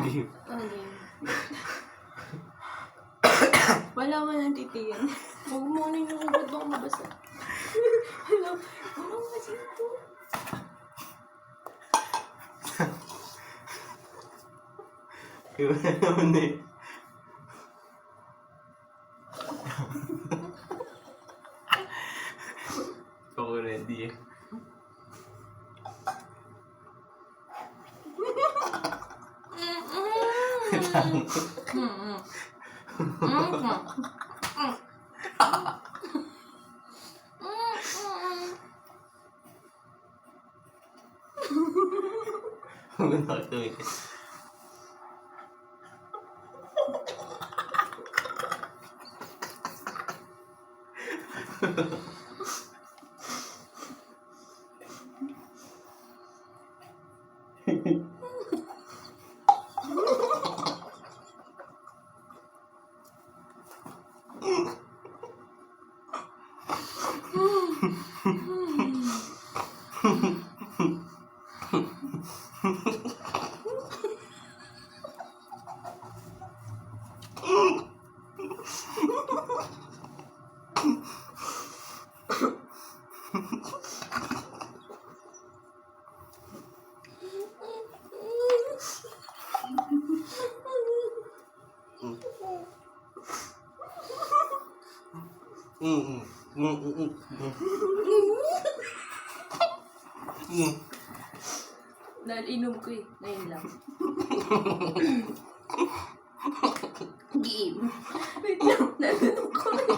Game. Okay. Wala mo nang titiyan. Huwag mo na yung ugat baka mabasa. Wala. Ano kasi ito? Iba na naman eh. Ako ready eh. Huwag na ako tumikit. Dahil inom ko eh. Ngayon lang. Game. Wait lang. Nalinom ko eh.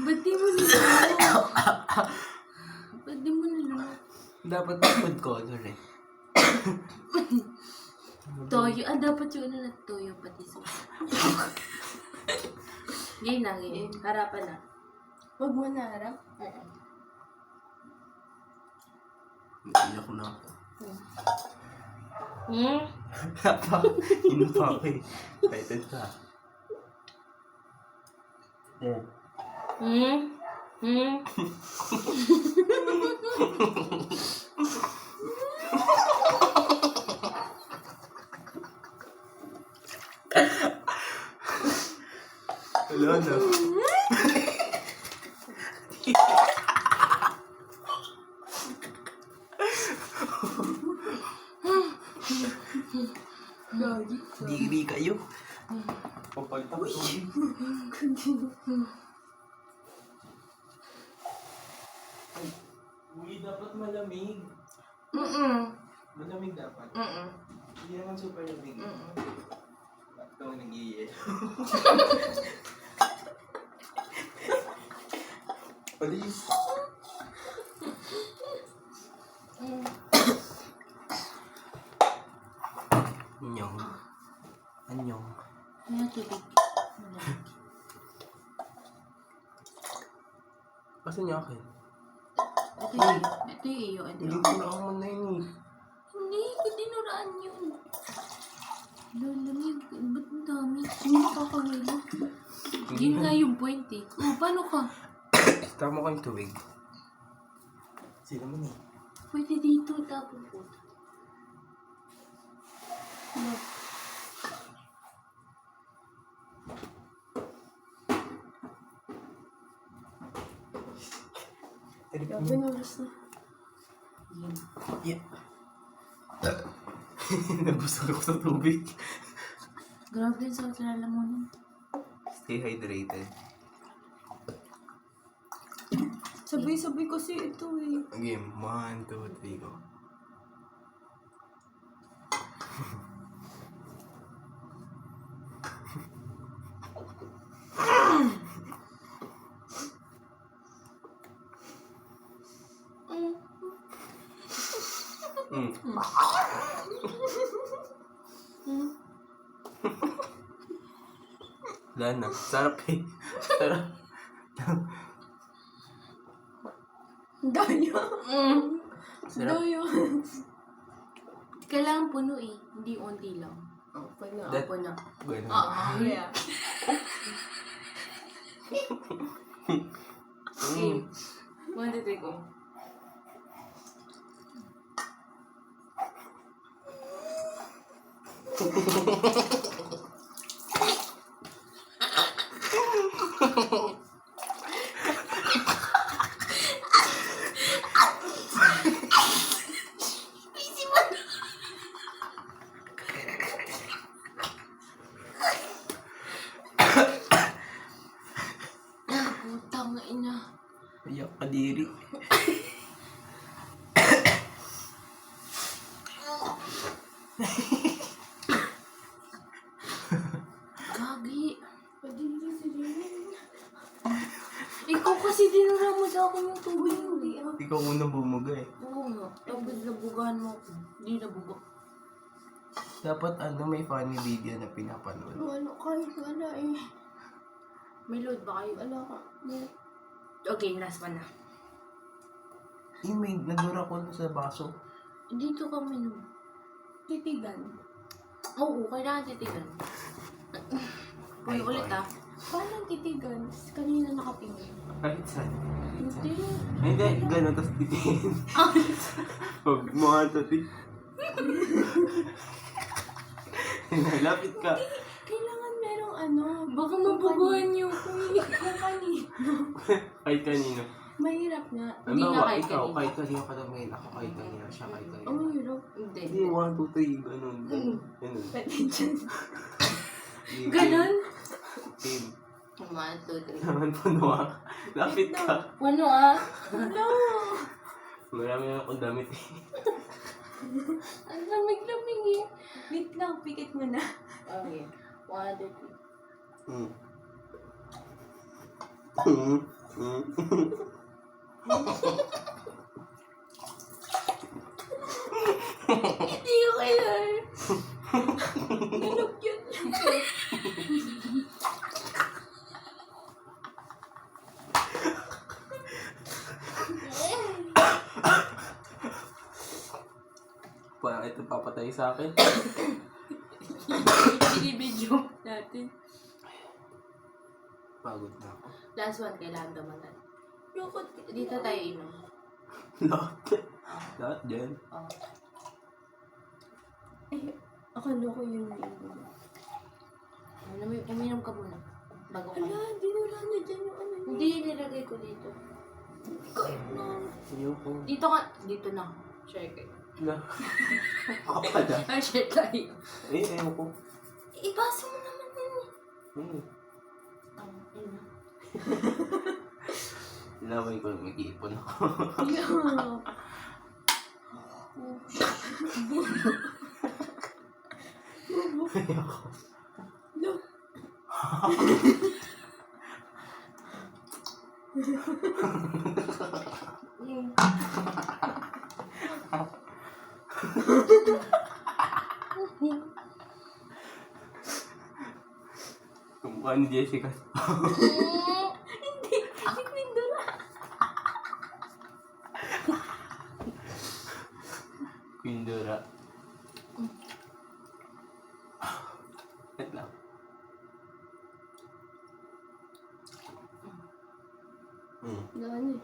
Ba't di mo nilunok? Ba't di mo nilunok? Dapat food color eh. Toyo. Dapat yung ano na toyo pati sa. Game na, game. Harapan na. Huwag mo na harap. Iyak na ako. Inom pa ako eh. Excited ka. Wala na. Diri kayo. Papalta ko. Uy, dapat malamig. Malamig dapat. Hindi naman super lamig. Bakit ako nag-iiyay? Palis. Anyong. Anyong. Ano tubig? Kasi niya akin. Ito yung iyo. Ito Hindi yung ko na ako na yun eh. Hindi, dinuraan yun. Lalamig. Ba't ang dami? Hindi nakakawala. Yun nga yung point eh. Paano ka? Tama kayong tubig. Sino man eh? Pwede dito. Tapos po. Grabe na oras na. Yeah. Nabusog ako sa tubig. Grabe yung sakit na lalamunan. Stay hydrated. Sabay-sabay kasi ito eh. Game. 1, 2, 3, go. Wala na. Sarap eh. Sarap. Daya. Sarap. Daya. Kailangan puno eh. Hindi unti lang. Oh, puno. That- Puno. Bueno. Yeah. Okay. 1, 2, 3, go. Putang ina. Ayak kadiri. Gagi. Padiri si Rin. Ikaw kasi dinura mo sa akin yung tubig. Hindi ah. Ikaw unang bumuga eh. Oo nga. Tapos nabugahan mo ako. Hindi nabuga. Dapat may funny video na pinapanood. Wala kahit wala eh. May load ba kayo? Wala ka. Okay, last one na. May nadura ko sa baso. Dito kami no. Titigan. Oo, kailangan titigan. Ulit ah. Paano titigan? Kanina nakatingin. Kahit saan. Hindi. Hindi, gano'n tapos titingin. Huwag mo nga tati. Lapit ka. Kailangan merong baka mabuguhan niyo ko eh. Kung kanino. Kahit kanino. Mahirap nga. Hindi nga kahit ikaw, kanino. kahit kanino ka tumingin. Ako kahit kanino, siya kahit kanino. Ang mahirap. Hindi. Hindi, 1, 2, 3, ganun. Ganun. Pwede dyan. Game. Ganon? Game. 1, 2, 3. Naman puno ka. Lapit ka. Ano ah? Ano? Marami na akong damit eh. Ang lamig-lamig eh. Wait lang, pikit mo na. Okay. 1, 2, 3. Hindi ko kailan. Nalog yun. Parang ito papatay sa akin. Binibidyo natin. Pagod na ako. Last one, kailangan damanan. Dito tayo inom. Lahat. Lahat dyan. Oh. Akala ko yung inom. Uminom ka muna. Bago ka. Ala, di wala na dyan yung Hindi, nilagay ko dito. Ikaw na. Ayoko. Dito ka. Dito na. Share kayo. Na. Ako pa dyan. Ay, share tayo. Ayoko. Ibasa mo naman yun eh. Ina. Laway ko, mag-iipon ako. Yeah. Ayoko. No. Kumukha ni Jessica. Hindi. Si Quindora. Quindora. Wait lang. Gano'n eh.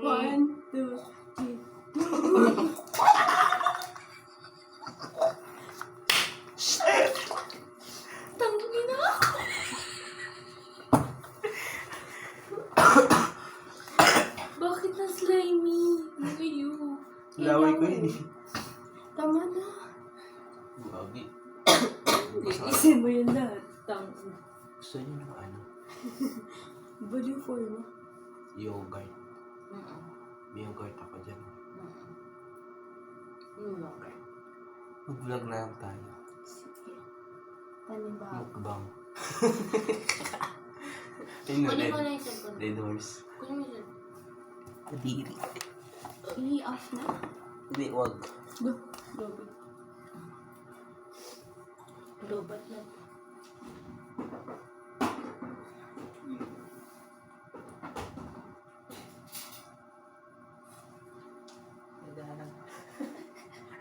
One, two, three. Tangin na. Bakit slimy. Look at you. Laway ko yun eh. Tama na. Gagi. Isin mo yun lahat. Tama. Gusto niyo na ano? Baliw for mo. Yogurt. May yogurt ako dyan. Yogurt. Mag-vlog na lang tayo. Sige. Panibago. Mukbang. Ayun na, Kunin red. mo na yung cellphone. Red horse. Kunin mo yung cellphone. Kadiri. I-off na. Hindi, wag. Go. Lobat. Lobat na.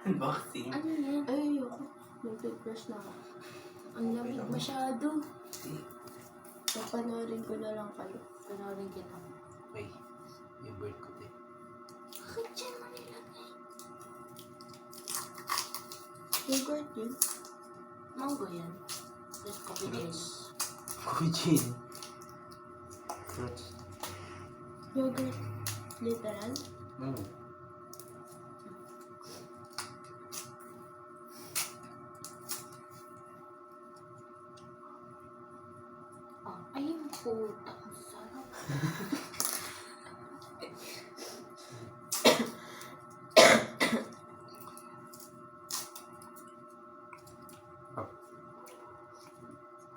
Unboxing. Ano yan? Ay, ayoko. Nag-toothbrush na ako. Ang lamig masyado. Papanoorin ko na lang kayo. Panoorin kita. Ay, yung bird ko din. Bakit dyan mo nilagay? Yogurt yun. Mango yan. Tapos coffee gin. Fruits. Coffee Fruits. Yogurt. Literal. Mm. Oh, ayun po. Ang sarap.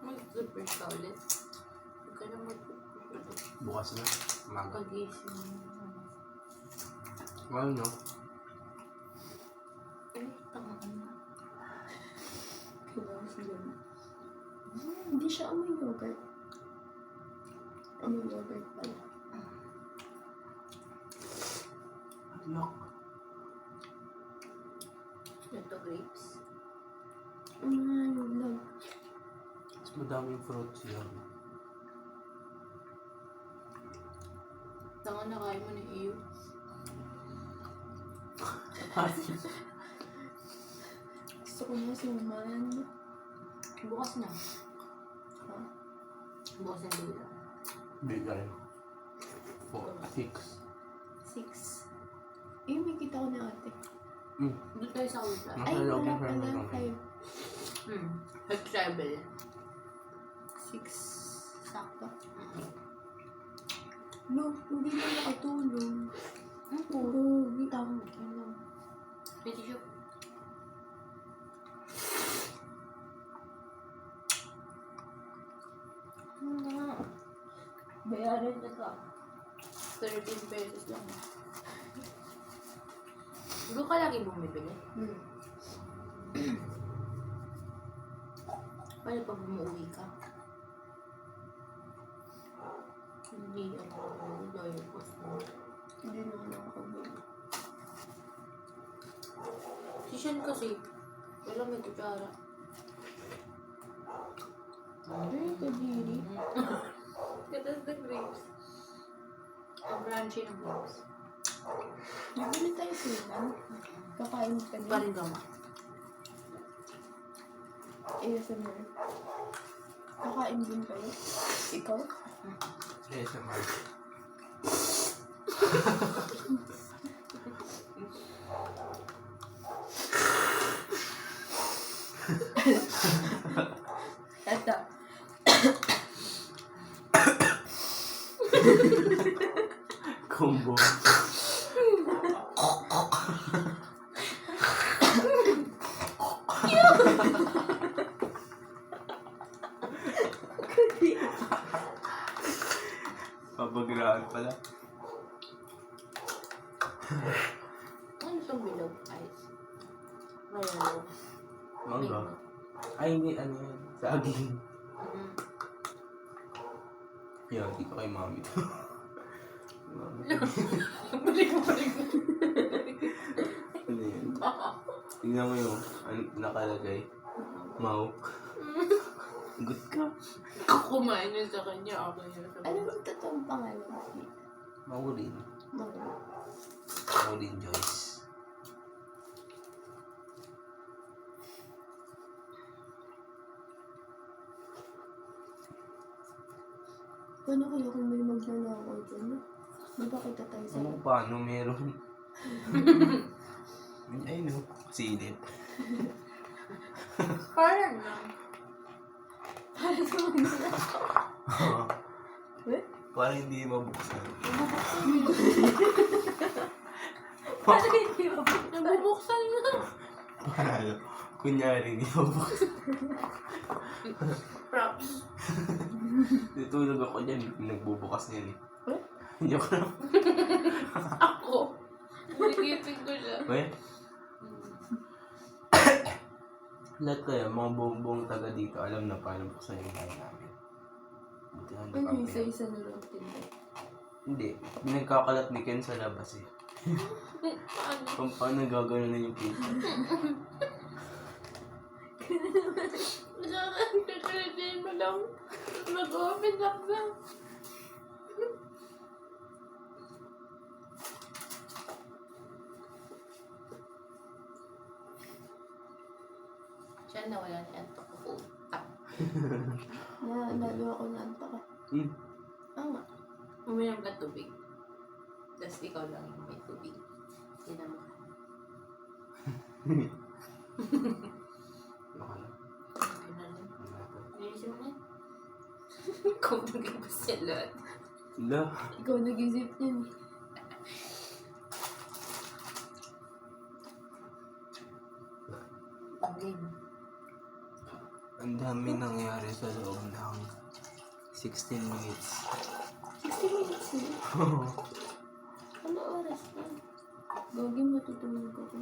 Mag-toothbrush ka ulit. Huwag ka na mag-toothbrush ulit. Bukas na. Maga. Pag-isip mo. Well, no. Ay, tama ka na. Kailangan sila. Hindi siya amoy yogurt. Amoy yogurt pala. Lock. Ito grapes. Yun lang. Mas madaming fruits yan. Tanga na kain mo ng iyo. Gusto ko na suman. Bukas na. Ha? Bukas na dito. Bigay. 6. 6. Eh, may kita ko na ate. Doon tayo sa ultra. Ay, Okay, wala okay, pala. okay. 5. Travel. 6. Sakto. No, hindi na nakatulong. Oo, tama. May tissue. Bayaran na ka. 13 pesos lang. Doon ka lagi bumibili. Paano pag umuwi ka? Hindi ako. Dahil po sa... Hindi na ako nakakabili. Si Sean kasi, wala may kutsara. Ay, kadiri. Katas the grapes. Ang crunchy ng grapes. Nabili tayo suman. Kakain ka din. Paring gama. ASMR. Kakain din kayo. Ikaw? ASMR. Eto. Combo. Pabagraan pala. Ano itong bilog? Ice. Mayroon. Mangga. Ay, hindi. Ano yan? Saging. Yan, di ka kay mami. Mami. Balik. Ano yan? Tingnan mo yung ano, nakalagay. Mau. Good ka. Kumain yun sa kanya. Ako yun sa Ano baba. yung totoong pangalan? Maulin. Mga. Maulin Joyce. Paano kaya kung may magnanakaw dyan? Di ba kita tayo sa Ano paano meron? Ay no, silip. Parang lang. para sa mga Eh? Para hindi mabuksan. Para hindi ba? Nabubuksan na. Para ano, kunyari hindi mabuksan. Props. Tutulog ako dyan, nagbubukas yan eh. Eh? Joke lang. Ako. Nagigipin ko siya. Weh? Lahat kaya, mga buong taga dito, alam na paano buksan yung bahay namin. Buti na hindi Ano kami. isa-isa na lang tinda? Hindi, pinagkakalat ni Ken sa labas eh. Paano? Kung paano gagawin na yung pizza. Tutulitin mo lang. Mag-open up na. Siya na wala na antok ko. Lalo ako naantok ka. Tama. Uminom ka tubig. Tapos ikaw lang yung may tubig. Tinan mo. Baka na. Tinan mo. Ano na to? Bilisin mo na. Ikaw nag-ibas yan lahat. Wala. Ikaw nag-isip niyan. Game. Ang dami nangyari sa loob ng 16 minutes. 60 minutes na. Ano oras na? Gawin matutulog ako.